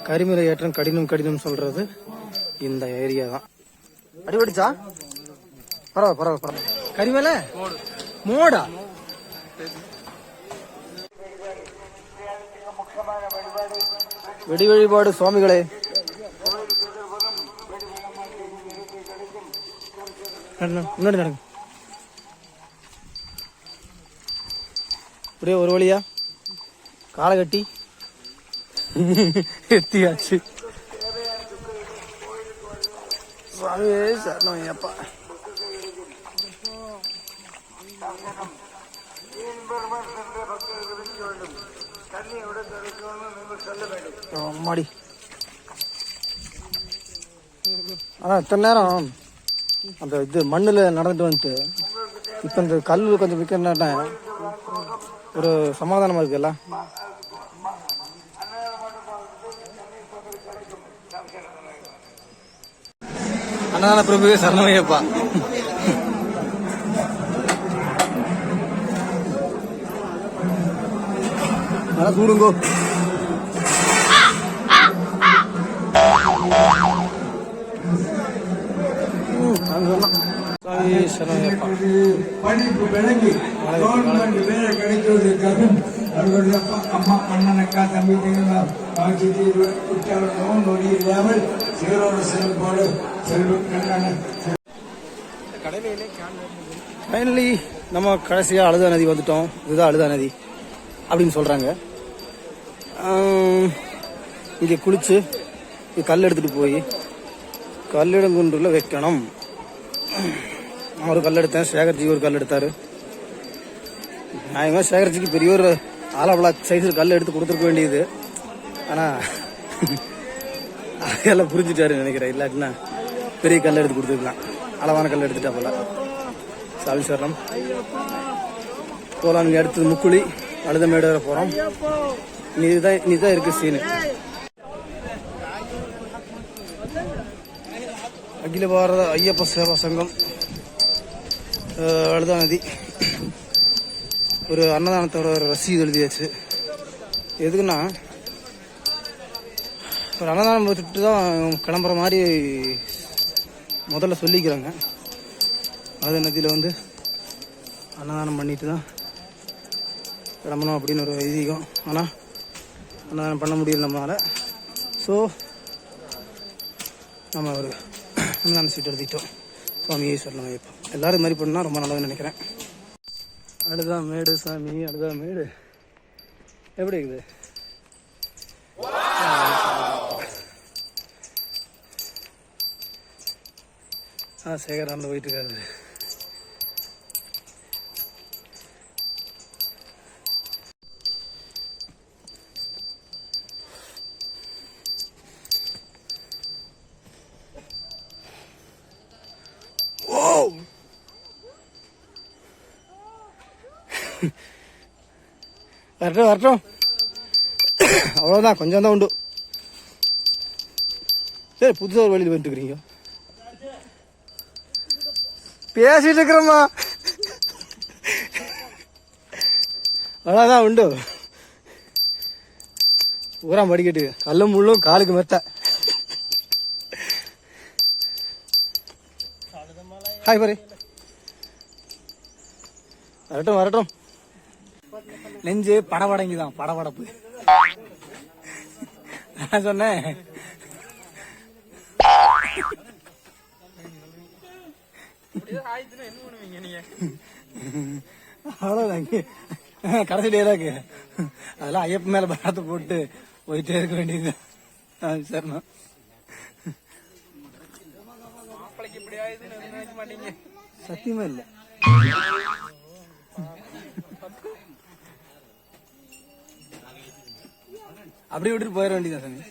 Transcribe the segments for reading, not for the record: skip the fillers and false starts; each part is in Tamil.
கரிமலை ஏற்றம் கடினம் கடினம் சொல்றது இந்த ஏரியா தான். அடிபடிச்சா பரவாயில்ல. கரிமலை மோடா வெடி வழிபாடு சுவாமிகளே. முன்னாடி நடங்க. அப்படியே ஒரு வழியா காலை கட்டி எத்தியாச்சு. சுவாமியே சரணம் ஐயப்பா. அம்மாடி ஆனா இத்தனை நேரம் அந்த இது மண்ணுல நடந்துட்டு வந்துட்டு இப்ப இந்த கல்லு கொஞ்சம் விற்கிறேன்னா ஒரு சமாதானமா இருக்குல்ல. அன்னதான பிரபுவே சரணமையப்பா. நல்லா கூடுங்கோ. படிப்பு விளங்கி வேலை கிடைக்கிறதுக்காக அம்மா அண்ணனக்கா தம்பி உற்சாகம் நொடி இல்லாமல் சீரோடு செயல்பாடு ஃபைனலி நம்ம கடைசியா அழுதா நதி வந்துட்டோம். இதுதான் அழுதா நதி அப்படின்னு சொல்றாங்க. இங்க குளிச்சு கல் எடுத்துட்டு போய் கல்லிடங்குன்றுல வைக்கணும். நான் ஒரு கல் எடுத்தேன், சேகர்ஜி ஒரு கல் எடுத்தாரு. நான் சேகர்ஜிக்கு பெரிய ஒரு ஆலவளா சைஸில் கல் எடுத்து கொடுத்துருக்க வேண்டியது. ஆனா அதெல்லாம் புரிஞ்சுட்டாரு நினைக்கிறேன். இல்லாட்டினா பெரிய கல் எடுத்து கொடுத்துருக்கலாம். அளவான கல் எடுத்துட்டா போல. சாவிஸ்வரம் போலாம். அடுத்தது முக்குழி அழுத மேடு வர போறோம். நீதான் இருக்கு சீனு. அகில பாரத ஐயப்ப சேவா சங்கம் அழுதா நதி ஒரு அன்னதானத்தோட ஒரு ரசீது எழுதியாச்சு. எதுக்குன்னா ஒரு அன்னதானம் வச்சுட்டு தான் கிளம்புற மாதிரி முதல்ல சொல்லிக்கிறாங்க. அழுதா நதியில் வந்து அன்னதானம் பண்ணிட்டு தான் கிளம்பணும் அப்படின்னு ஒரு ஐதீகம். ஆனால் அன்னதானம் பண்ண முடியல நம்மளால. ஸோ நம்ம ஒரு அன்னதான சீட் எழுதிட்டோம். சுவாமியே சொல்லலாம் ஐயப்பா. எல்லாரும் இது மாதிரி பண்ணால் ரொம்ப நல்லதுன்னு நினைக்கிறேன். அழுதா மேடு சாமி, அழுதா மேடு எப்படி இருக்குது? சேகர் நடந்து போயிட்டு இருக்காரு. வரட்டும் அவ்வளோதான், கொஞ்சம் தான் உண்டு. சரி, புதுசாக ஒரு வழியில் வந்துட்டு இருக்கிறீங்க. பேசிட்டு இருக்கிறோம்மா, அவ்வளோதான் உண்டு. ஊரா படிக்கட்டு கல்லும் முள்ளும் காலுக்கு மெத்த. ஹாய் பாரு. வரட்டும். நெஞ்சு படபடங்கிதான், படபடப்பு. நான் சொன்னேன் அவ்வளவுதான். கடைசி டேலாக்கு அதெல்லாம் ஐயப்ப மேல பாரத்தை போட்டு போயிட்டே இருக்க வேண்டியது. சரிண்ணா, சத்தியமா இல்ல. அப்படி விட்டுட்டு போயிட வேண்டியதான் சாமி.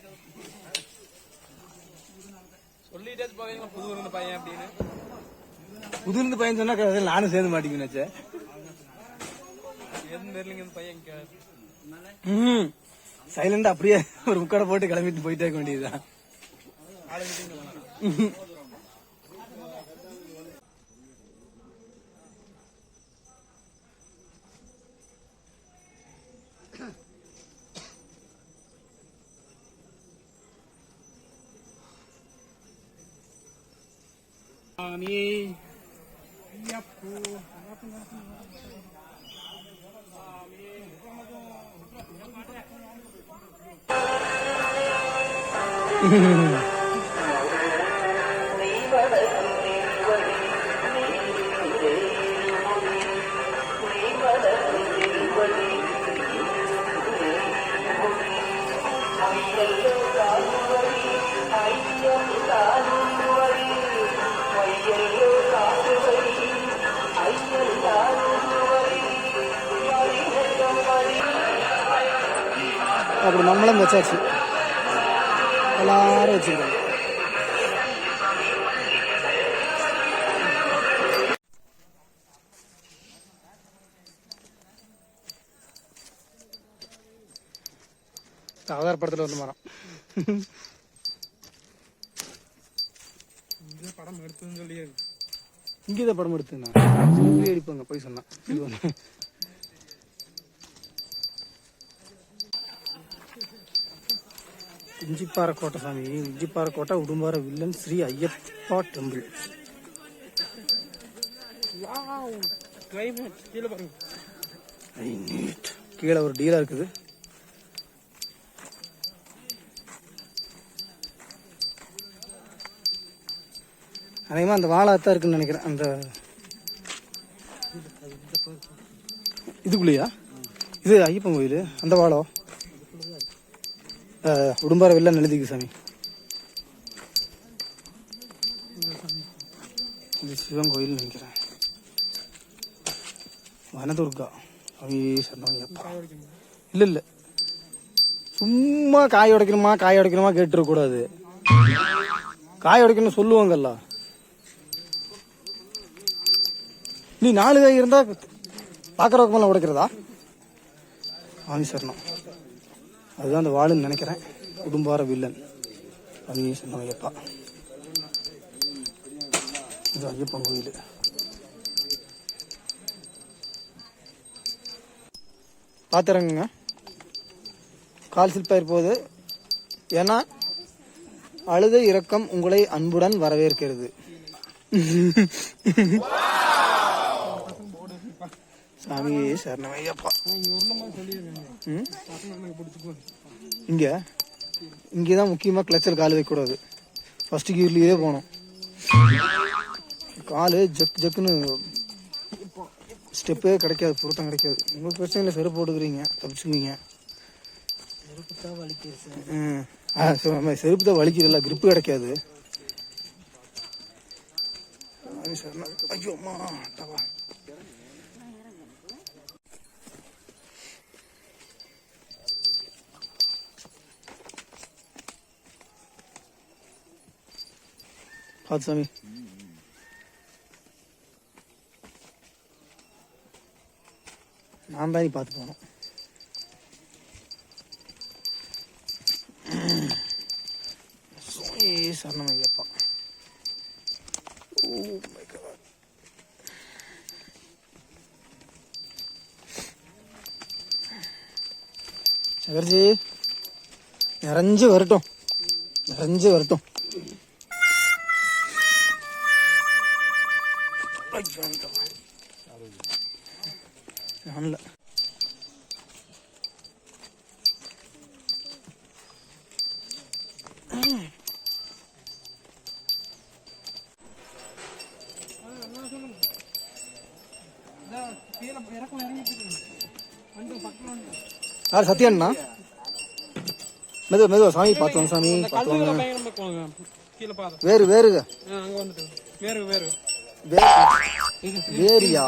சொல்லிட்டு போவீங்க புதுருந்து பையன் அப்படின்னு. புதுருந்து பையன் சொன்னா நானும் சேர்ந்து மாட்டேங்குன்னு சைலண்டா அப்படியே ஒரு முக்கடை போட்டு கிளம்பிட்டு போயிட்டே இருக்க வேண்டியதுதான். சாமி அப்படி நம்மளும் வச்சாச்சு, எல்லாரும் வச்சுருக்காங்க. அவதார படத்தில் வந்து மரம் படம் எடுத்துன்னு சொல்லி இங்கேதான் படம் எடுத்துண்ணா சொல்லி அடிப்பாங்க போய் சொன்னா. இஞ்சிப்பாறை கோட்டை சாமி, இஞ்சிப்பாறை கோட்டை உடும்பாறை வில்லன் ஸ்ரீ ஐயப்பா டெம்பிள். கீழே ஒரு டீலா இருக்குது. அதேமா அந்த வாழாத்தான் இருக்குன்னு நினைக்கிறேன். அந்த இதுக்குள்ளேயா இது ஐயப்பன் கோயில்? அந்த வாழம் உடும்பாறை வில்லன் எழுதிக்கு சாமி. இது சிவன் கோயில் நினைக்கிறேன். வனதுர்கா ஐயப்பா. இல்ல இல்ல, சும்மா காய் உடைக்கணுமா கேட்டுருக்க கூடாது. காய் உடைக்கணும் சொல்லுவாங்கல்ல. நீ 4 காய் இருந்தா பாக்குறவங்க உடைக்கிறதா? ஆமி சரணம், அதுதான் அந்த வாளுன்னு நினைக்கிறேன். உடும்பாறை வில்லன் ஆமி சரணம் ஐயப்பா. இது ஐயப்பன் கோயில். பார்த்துறங்க, கால் சில்பாயிரு போகுது. ஏன்னா அழுத இரக்கம் உங்களை அன்புடன் வரவேற்கிறது. சாமி சரணம் ஐயப்பா. இங்கதான் முக்கியமா கிளச்சல் கால் வைக்கக்கூடாது. ஃபர்ஸ்ட் கியர்லயே போகணும். காலு ஜக்குன்னு ஸ்டெப்பே கிடைக்காது, பொருத்தம் கிடைக்காது. உங்களுக்கு பிரச்சனை இல்லை, செருப்பு போட்டுக்கிறீங்க, தப்பிச்சுக்குவீங்க. செருப்பு தான் வலிக்குது. செருப்பு தான் வலிக்கிறதில்ல, கிரிப்பு கிடைக்காது. ஐயோ அம்மா டவா. பார்த்து சாமி. நான் தான் நீ பார்த்து போனோம். சரணம் ஐயப்பா. சகர்ஜி நிறைஞ்சு வரட்டும், நிறைஞ்சு வரட்டும். யார் சத்யாண்ணா? மெதுவா சாமி பார்த்துவாங்க, சாமி பார்த்துவாங்க. வேறு வேறுங்க வேறியா?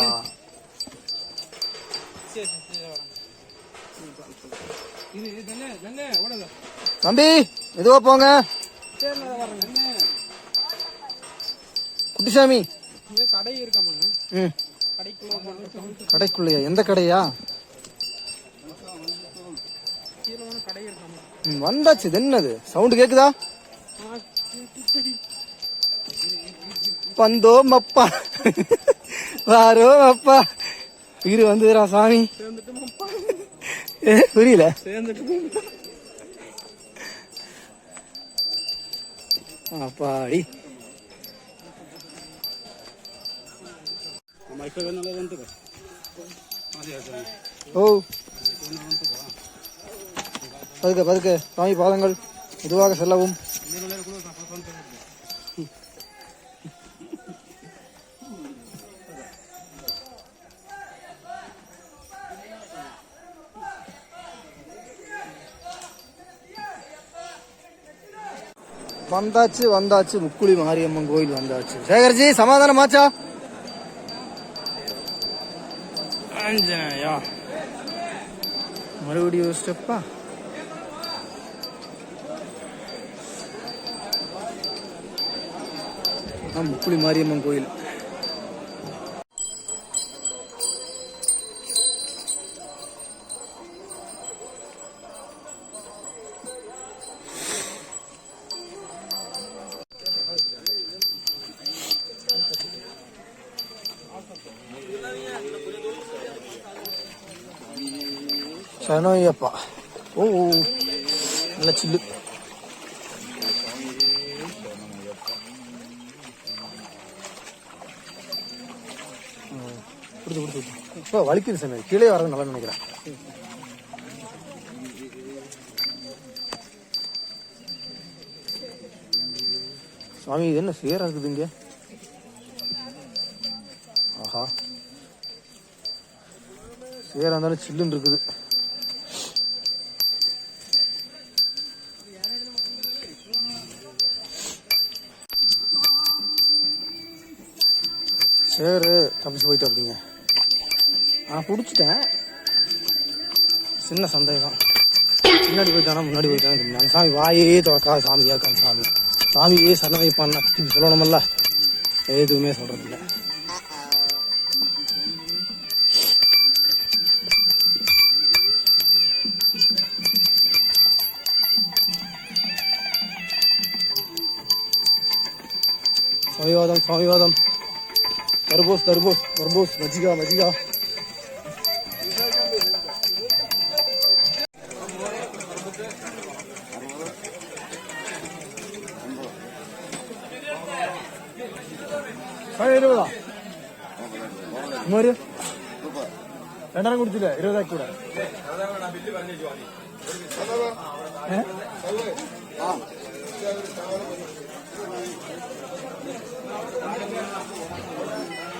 தம்பி மெதுவா போங்க. குட்டிசாமி கடைக்குள்ளையா? எந்த கடையா? வந்தாச்சு. இது என்னது சவுண்ட் கேக்குதா? வந்தோம் அப்பா வாரோம் அப்பா. உயிர் வந்துடுறா சாமி. புரியல. அப்பாடி ஓ பதுக்க பதுக்க சாமி பாதங்கள் மெதுவாக செல்லவும். வந்தாச்சு வந்தாச்சு முக்குழி மாரியம்மன் கோயில் வந்தாச்சு. சேகர்ஜி சமாதானமாச்சா? ஆஞ்சநேயா மறுபடியும் ஒரு ஸ்டெப்பா. முக்குழி மாரியம்மன் கோயில். சனோயப்பா. ஓ நல்ல சில்லு. இப்போ வலிக்குது சாமி, கீழே வரது நல்லா நினைக்கிறேன். சுவாமி இது என்ன சேரா இருக்குது இங்க? ஆஹா சேரா இருந்தாலும் சில்லுன்னு இருக்குது. சேரு தப்பிச்சு போயிட்டு அப்படிங்க. பிடிச்சிட்டேன். சின்ன சந்தேகம், முன்னாடி போயிட்டானா முன்னாடி போயிட்டானா. அந்த சாமி வாயே திறக்காத சாமியா இருக்கான். சாமியே சரண வைப்பான்னா சொல்லணுமல்ல, எதுவுமே சொல்றதில்லை. சுவாமிவாதம் சுவாமிவாதம். தர்பூஸ் தர்பூஸ் தர்பூஸ். மஜிகா மஜிகா. இருபதா ஒரு 2 குடிச்சிല്ല 20 கூட.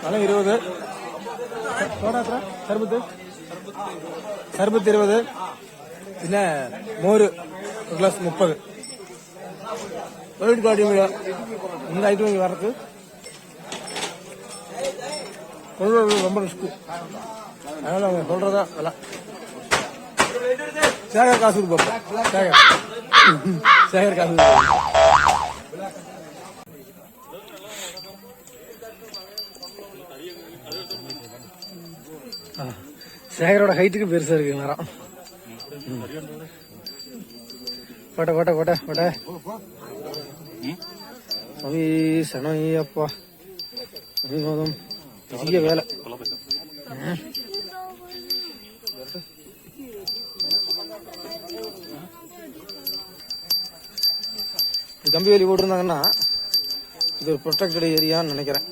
பழம் 20, சோடா எത്ര? சர்பத்து 20, പിന്നെ മോര് ഒരു ഗ്ലാസ് 30. കാട്ടി இந்த ஐட்டம் இங்கே வரது ரொம்ப ரிஸ்க்கு. அதனால அவங்க சொல்றதா விலை. சேகர் காசு பார்ப்போம். சேகர் காசு. சேகரோட ஹைட்டுக்கு பெருசா இருக்கு நேரம். போட்ட போட்ட போட்ட போட்ட. சாமி சனோயப்பா சாமிவாதம். பெரிய வேலை. கம்பி வேலி போட்டிருந்தாங்கன்னா இது ஒரு ப்ரொடெக்டட் ஏரியான்னு நினைக்கிறேன்.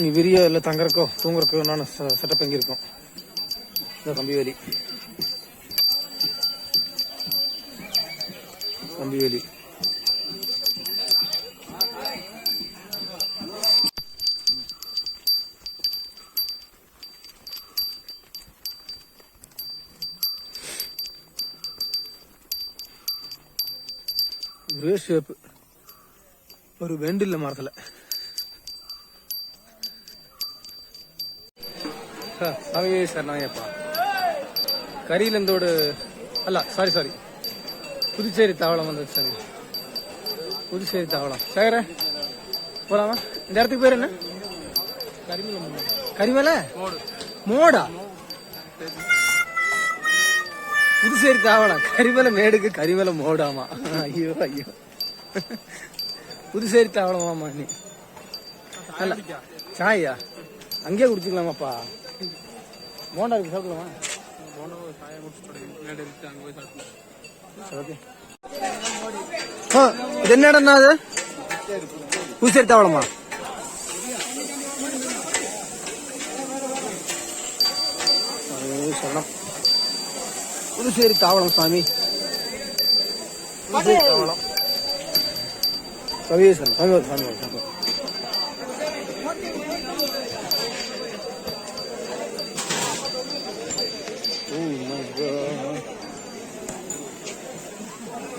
நீ விரிய இல்லை தங்கறக்கோ தூங்குறக்கோ நான் செட்டப் எங்கே இருக்கும். இந்த கம்பி வேலி கம்பி வேலி. ஒரே ஷேப்பு, ஒரு வெண்டு இல்லை மரத்தில். சாமி சரணாயப்பா. கரியிலந்தோடு அல்ல, சாரி புதுச்சேரி தாவளம் வந்துச்சு சாமி. புதுச்சேரி தாவளம். சேகர போலாமா? இந்த இடத்துக்கு பேர் என்ன? கரிமலை மோடா. புதுச்சேரி தாவளம் கரிமலை மேடுக்கு கரிமலை மோடாமா. ஐயோ ஐயோ, புதுச்சேரி தாவளமாமா. நீ அல்ல சாயா அங்கேயே குடிச்சுக்கலாமாப்பா. போண்டா இருக்கு, சாப்பிடலாமா? இது என்ன இடம்னா? அது புதுச்சேரி தாவளமா? சரணம். புதுச்சேரி தாவளம் சாமி, புதுச்சேரி தாவளம். கவியேசன் சாமி சாமி.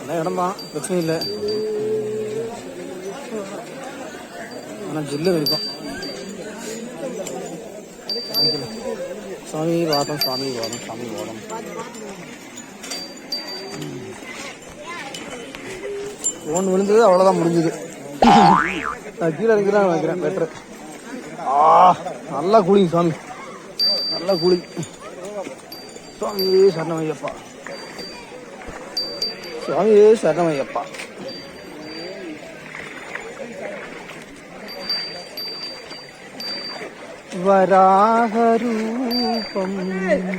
நல்ல இடம் தான், பிரச்சனை இல்லை. ஆனால் ஜில்லு இருக்கும். சாமி வாதம், சாமி வாதம், சாமி வாதம். ஃபோன் விழுந்தது, அவ்வளோதான், முடிஞ்சது. நான் கீழே இறங்கிதான் நினைக்கிறேன், பெட்ரு. நல்லா கூலிங் சாமி, நல்லா கூலிங். சுவாமியே சரணமையப்பா, சுவாமியே சரணமையப்பா. வராகரூபம்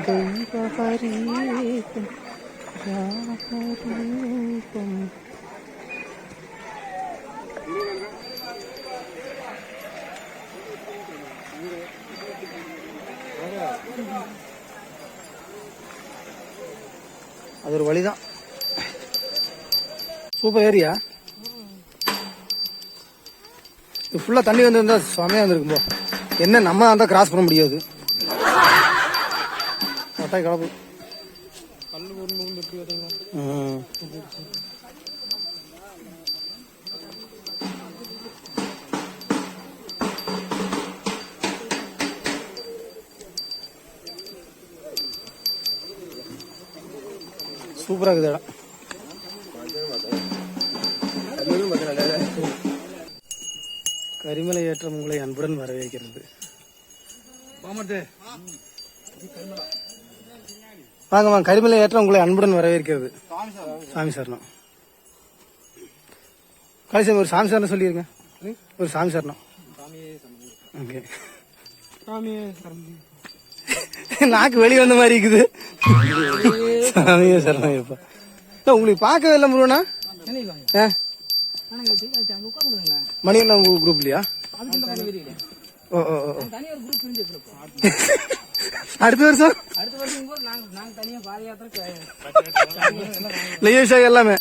தெய்வஹரீகம் ராகரூபம். அது ஒரு வழிதான். Super area. இது ஃபுல்லா தண்ணி வந்து செமையா வந்துருக்கும் போ. என்ன நம்ம அந்த கிராஸ் பண்ண முடியாது. கட்டாய் கலப்பு சூப்பரா இருக்குது இடம். கரிமலை ஏற்றம் உங்களை அன்புடன் வரவேற்கிறது. வாங்க வாங்க, கரிமலை ஏற்றம் உங்களை அன்புடன் வரவேற்கிறது. சாமி சரணம். கடைசி ஒரு சாமி சரணம் சொல்லிருங்க. ஒரு சாமி சரணம். ஓகே, நாக்கு வெளியே வந்த மாதிரி இருக்குது. சாமியே சரணம். இப்ப உங்களுக்கு பார்க்கவே இல்லை முருகனா? மணியண்ணா உங்க குரூப்லயா? அடுத்த வருஷம் எல்லாமே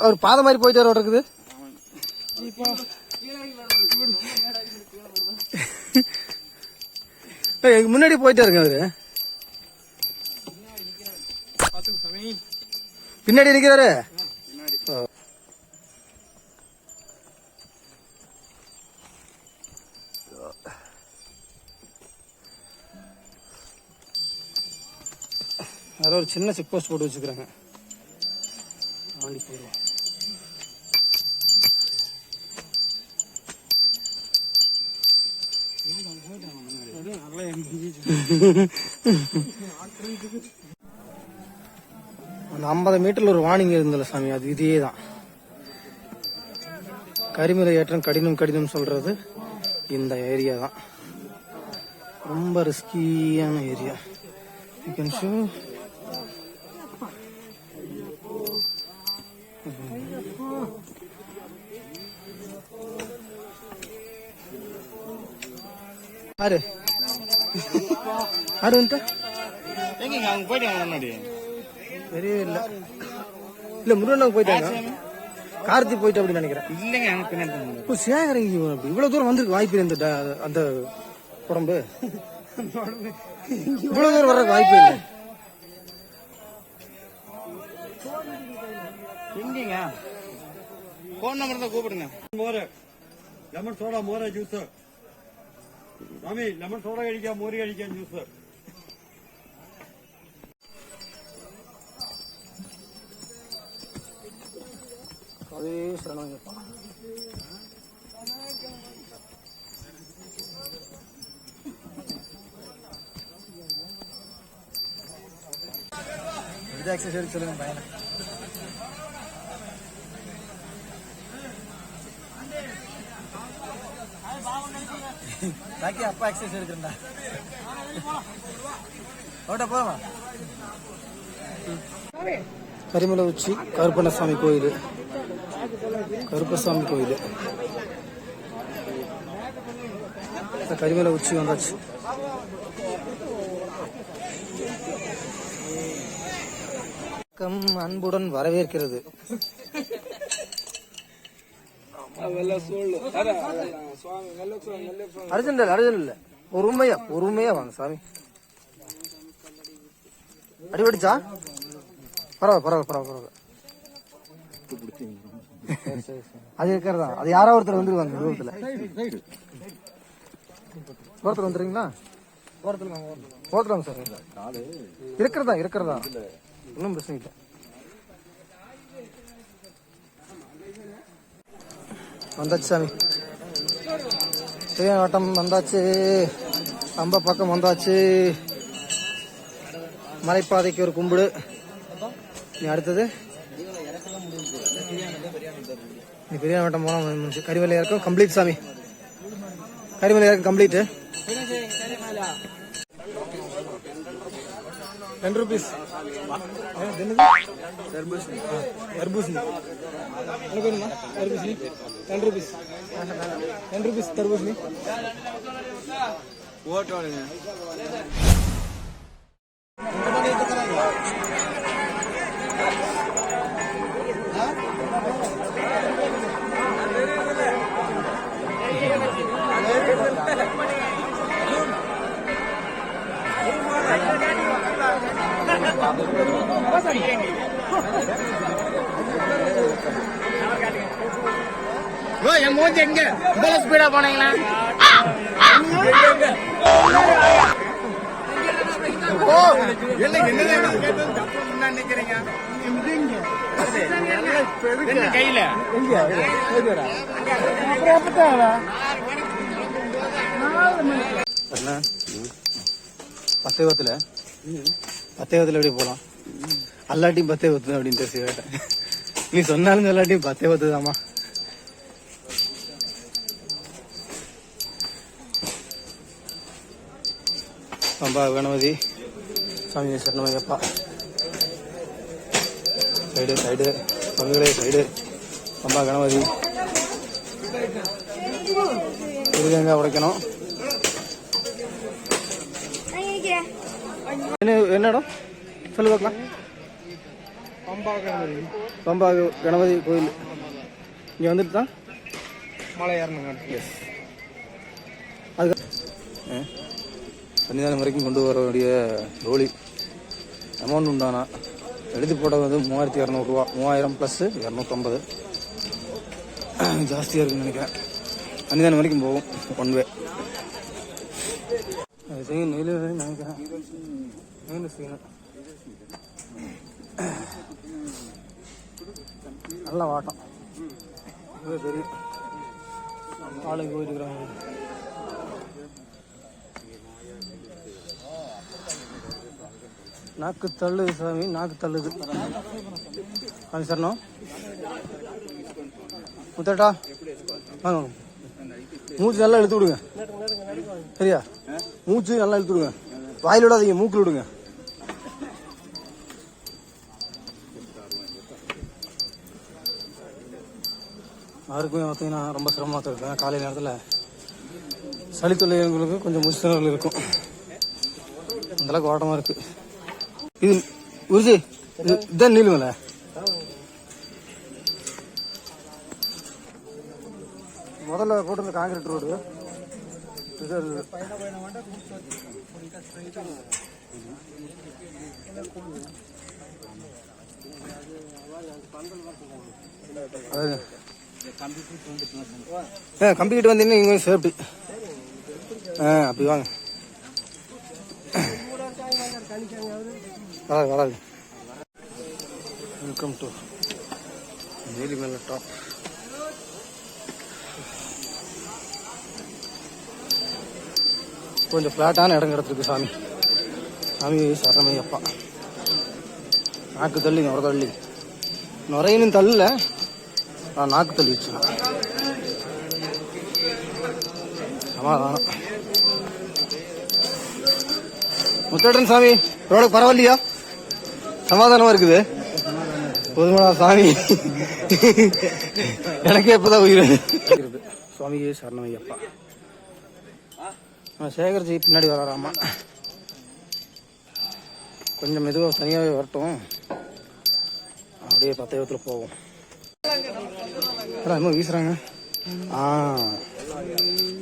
அவர் பாதை மாதிரி போயிட்டு வர இருக்குது. முன்னாடி போயிட்டே இருக்கு அவரு. பின்னாடி நிக்கிறாரு. யாரோ ஒரு சின்ன செக் போஸ்ட் போட்டு வச்சுக்கிறாங்க. ஆண்டி போயிடுவோம். அந்த 50 மீட்டர்ல ஒரு வார்னிங் இருந்தல சாமி, அது இதே தான். கரிமலை ஏற்றம் கடினம் கடினம் சொல்றது இந்த ஏரியா தான். ரொம்ப ரிஸ்கியான ஏரியா. You can show. ஆறு ஆறு வந்துட்டா எங்க அங்க போயிட்டாங்க. முன்னாடி பெரிய இல்ல இல்ல முருகன் போயிட்டாங்க. கார்த்தி போயிட்டு அப்படின்னு நினைக்கிறேன். இல்லைங்க அங்க பின்னாடி சேகரங்க. இவ்வளவு தூரம் வந்திருக்கு வாய்ப்பு இந்த அந்த உடம்பு இவ்வளவு தூரம் வர்றதுக்கு வாய்ப்பு இல்லை. எங்கீங்க போன் நம்பர் தான் கூப்பிடுங்க. மோர் லெமன் சோடா மோர ஜூஸ் சாமி, லெமன் சோடா കഴിക്കാം, മോര് കഴിക്കാം, ജ്യൂസ്. அதே சரணங்கப்பா. இது எக்ஸசைஸ் சொல்லுங்க பையனை. பாக்கி அப்பா எக்ஸசைஸ் எடுக்கிறா. ஓட்ட போமா. கரிமலை உச்சி கருப்பண்ணசாமி கோயில். கருப்பசாமி கோயில். கரிமலை உச்சி வந்தாச்சு. அன்புடன் வரவேற்கிறது. அர்ஜென்ட் இல்ல, பொறுமையா வாங்க சாமி. அடிபடிச்சா பரவாயில்ல. அது இருக்கிறதா, அது யாரோ ஒருத்தர் வந்துருவாங்க. தூரத்துல வந்துடுறீங்களா? ஓரத்துல சார் இருக்கிறதா ஒன்றும் பிரச்சனை இல்லை. வந்தாச்சு சாமி, வட்டம் வந்தாச்சு, ரொம்ப பக்கம் வந்தாச்சு. மலைப்பாதைக்கு ஒரு கும்பிடு. நீ அடுத்தது நீ பெரிய வட்டம் போனா கரிமலை இறக்கம் கம்ப்ளீட் சாமி. கரிமலை இறக்கம் கம்ப்ளீட். 10 rupees. தர்பூசணி 10 rupees தர்பூசணி. என் மூஞ்சி எங்க இவ்வளவு ஸ்பீடா போனீங்களா? கையில பத்தேவத்துல எப்படி போலாம்? அல்லாட்டியும் பத்தேவத்து அப்படின்னு தெரிஞ்சு கேட்டேன். நீ சொன்னாலும் சொல்லாட்டியும் பத்தேவத்து தாமா. பம்பா கணபதி சாமி சரணமையப்பா. சைடு பங்குகளே சைடு. பம்பா கணபதி திருதேங்கா உடைக்கணும். என்ன இடம் சொல்லு பார்க்கலாம். பம்பா கணபதி கோயில். இங்கே வந்துட்டு தான் மலை ஏறணுங்க. எஸ், அதுக்கு சன்னிதானம் வரைக்கும் கொண்டு வர வேண்டிய ரோலி அமௌண்ட் உண்டானா எழுதி போட வந்து 3200 ரூபா. 3000 + 250 ஜாஸ்தியாக இருக்குன்னு நினைக்கிறேன். சன்னிதானம் வரைக்கும் போகும் ஒன் வே. அது செய்யணும், நெல் நினைக்கிறேன். நெல் செய்யணும். நல்லா வாட்டம் தெரியும். ஆளுக்கு போயிருக்கிறாங்க. நாக்கு தள்ளுது சாமி, நாக்கு தள்ளுது. அது சரணம் முத்தட்டா வாங்க. மூச்சு நல்லா இழுத்து விடுங்க. சரியா? மூச்சு நல்லா இழுத்து விடுங்க. வாயில் விடாதீங்க, மூக்கில் விடுங்க. யாருக்குமே பார்த்தீங்கன்னா ரொம்ப சிரமமாக இருக்கும். காலை நேரத்தில் சளி தொல்லைகளுக்கு கொஞ்சம் முச்சினர்கள் இருக்கும். அந்தளவுக்கு ஓட்டமாக இருக்கு. இது உருஜி இதுதான் நீலுமலை. முதல்ல போட்டு காங்கிரீட் ரோடு கம்பிக்கிட்டு வந்தீங்கன்னா இங்கே சேஃப்டி. அப்படி வாங்க. வராது. Welcome to Neelimala top. கொஞ்சம் ஃப்ளாட்டான இடம் கிடச்சிருக்கு சாமி. சாமி சரணமையப்பா. நாக்கு தள்ளி நுர தள்ளி நுரையினும் தள்ளல, நான் நாக்கு தள்ளி வச்சுக்கேன். சமாதானம். முத்தட்டன் சாமி ரோடு பரவாயில்லையா? சமாதானமா இருக்குது. பொதுமலா சாமி எனக்கே இப்பதான் உயிர் சுவாமியே சரணமையப்பா. சேகர்ஜி பின்னாடி வராராமா, கொஞ்சம் மெதுவாக தனியாகவே வரட்டும், அப்படியே பத்தயத்தில் போவோம். என்னமோ வீசுறாங்க.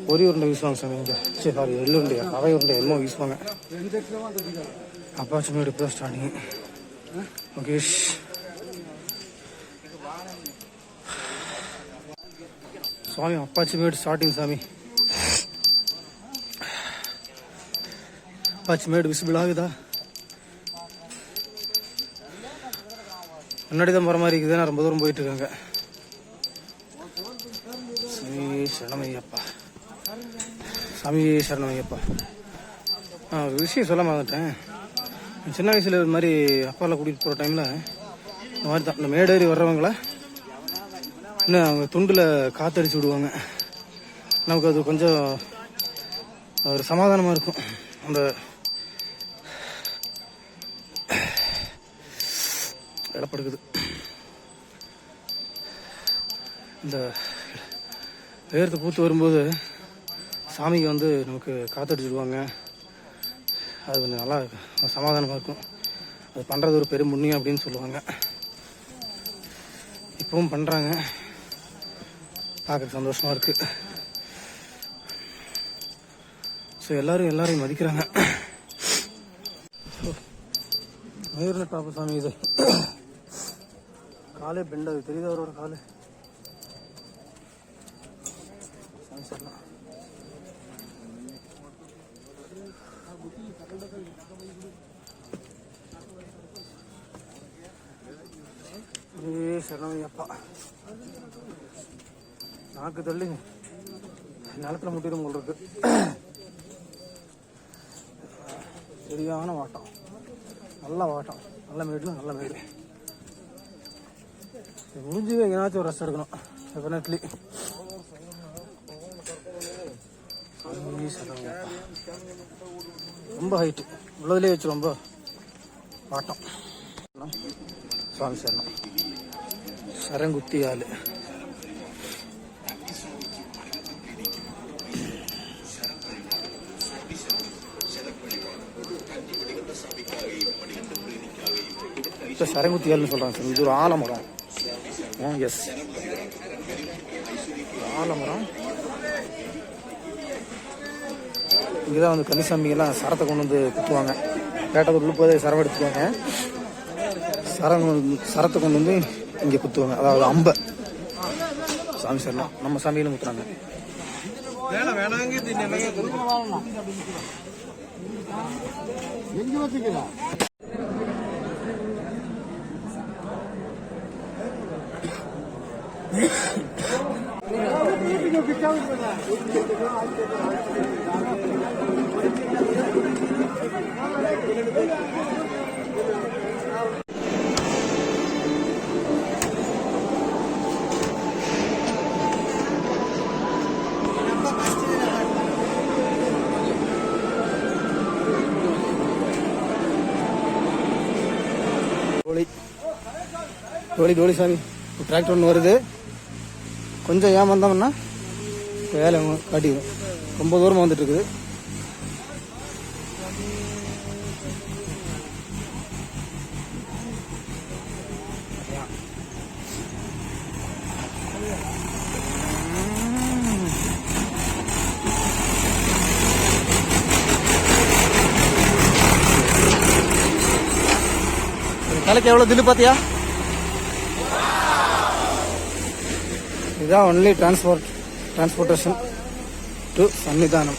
பொரி உருண்டை வீசுவாங்க சாமி இங்கே. சரி சாரி, எள்ளு உருண்டையா ரவை உருண்டை என்னமோ வீசுவாங்க. அப்பாச்சி மேடு இப்போ தான் ஸ்டார்டிங். முகேஷ் சுவாமி அப்பாச்சி மேடு ஸ்டார்டிங் சாமி. அப்பாச்சி மேடு விசிபிள் ஆகுதா? முன்னாடி தான் போகிற மாதிரி இருக்குது. நான் ரொம்ப தூரம் போயிட்டு இருக்காங்க. சாமி சரணமையப்பா, சாமி சரணமையப்பா. ஒரு விஷயம் சொல்ல மறந்துட்டேன். சின்ன வயசில் இது மாதிரி அப்பாவில் கூட்டிகிட்டு போகிற டைமில் இந்த மாதிரி தான் இந்த மேடேறி வர்றவங்கள இன்னும் அவங்க துண்டில் காற்றடிச்சு விடுவாங்க. நமக்கு அது கொஞ்சம் ஒரு சமாதானமாக இருக்கும். அந்த இடப்படுக்குது. இந்த வேர்த்து பூத்து வரும்போது சாமிக்கு வந்து நமக்கு காற்றடிச்சுடுவாங்க. அது கொஞ்சம் நல்லா சமாதானமாக இருக்கும். அது பண்ணுறது ஒரு பெரும் புண்ணியம் அப்படின்னு சொல்லுவாங்க. இப்பவும் பண்ணுறாங்க. பார்க்க சந்தோஷமாக இருக்குது. ஸோ எல்லாரையும் மதிக்கிறாங்க. மயூர்ன டாப்பு சாமி இது. காலே பெண்ட், அது தெரியுது அவரோட காலு. சாமி சொல்லலாம். சரணமையப்பா. நாக்கு தள்ளி நிலத்துல முட்டிடும் போல் இருக்கு. சரியான வாட்டம், நல்ல வாட்டம், நல்ல மேடு, நல்ல மேடு. முடிஞ்சு எங்கேனாச்சும் ஒரு ரெஸ்ட் எடுக்கணும் டெஃபினெட்லி. ரொம்ப ஹைட்டு உள்ளதுலேயே வச்சு ரொம்ப வாட்டம். சுவாமி சரணம். சரங்குத்தி ஆளு. இப்போ சரங்குத்தி ஆளுன்னு சொல்கிறாங்க சார். இது ஒரு ஆலமரம். எஸ், ஆலமரம். இங்கே தான் வந்து கன்னிசாமிங்கெல்லாம் சரத்தை கொண்டு வந்து குத்துவாங்க. கேட்டது உள்ளுப்போதே சரம் எடுத்துக்குவாங்க. சரத்தை கொண்டு வந்து இங்கே குத்துவாங்க. அதாவது அம்பை. சாமி சரணம். நம்ம சாமியிலும் குத்துறாங்க. தோழி சாமி டிராக்டர் ஒன்று வருது. கொஞ்சம் ஏமாந்தோம்னா வேலை காட்டிடும். ரொம்ப தூரமாக வந்துட்டு இருக்குது. தலைக்கு எவ்வளோ தில்லு பார்த்தியா? இதுதான் ஒன்லி டிரான்ஸ்போர்ட்டேஷன் டு சன்னிதானம்.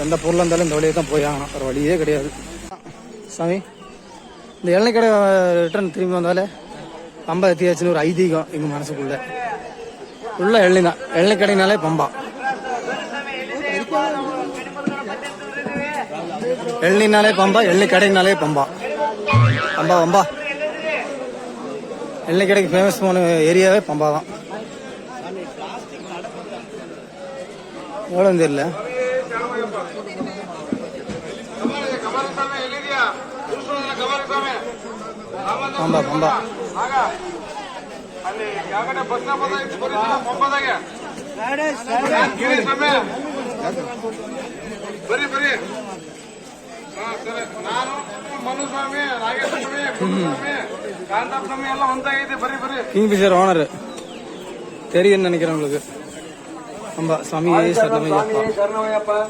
எந்த பொருளாக இருந்தாலும் இந்த வழியை தான் போய் ஆகணும். வேறு வழியே கிடையாது. சாமி, இந்த எண்ணெய் கடை ரிட்டர்ன் திரும்பி வந்தாலே பம்பா எத்தியாச்சுன்னு ஒரு ஐதீகம் எங்கள் மனசுக்குள்ள. உள்ள எண்ணெய் தான். எண்ணெய் கடைனாலே பம்பா. எண்ணெய்னாலே பம்பா, எண்ணெய் கடைனாலே பம்பா. பம்பா பம்பா. எண்ணெய் கடைக்கு ஃபேமஸ் போன ஏரியாவே பம்பா தான். எவ்வளோ தெரியல. பம்பா பம்பா. ಅಲ್ಲಿ ಯಾಕಡೆ ಬಸ್ ಮೊಬ್ಬದಾಗೆ ಬರೀ ಬರೀ ಹಾ ಸರಿ ನಾನು ಮನುಸ್ವಾಮಿ ನಾಗೇಶ್ವರ ಸ್ವಾಮಿ ಕುಂದಸ್ವಾಮಿ ಕಾಂತಾಪ ಸ್ವಾಮಿ ಎಲ್ಲ ಒಂದಾಗೈತಿ ಬರೀ ಬರೀ கிங்ஃபிஷர் ஓனர் தெரியும்னு நினைக்கிறேன் உங்களுக்கு. நம்ம சாமி சரணமையா ಶರಣವಯ್ಯಪ್ಪ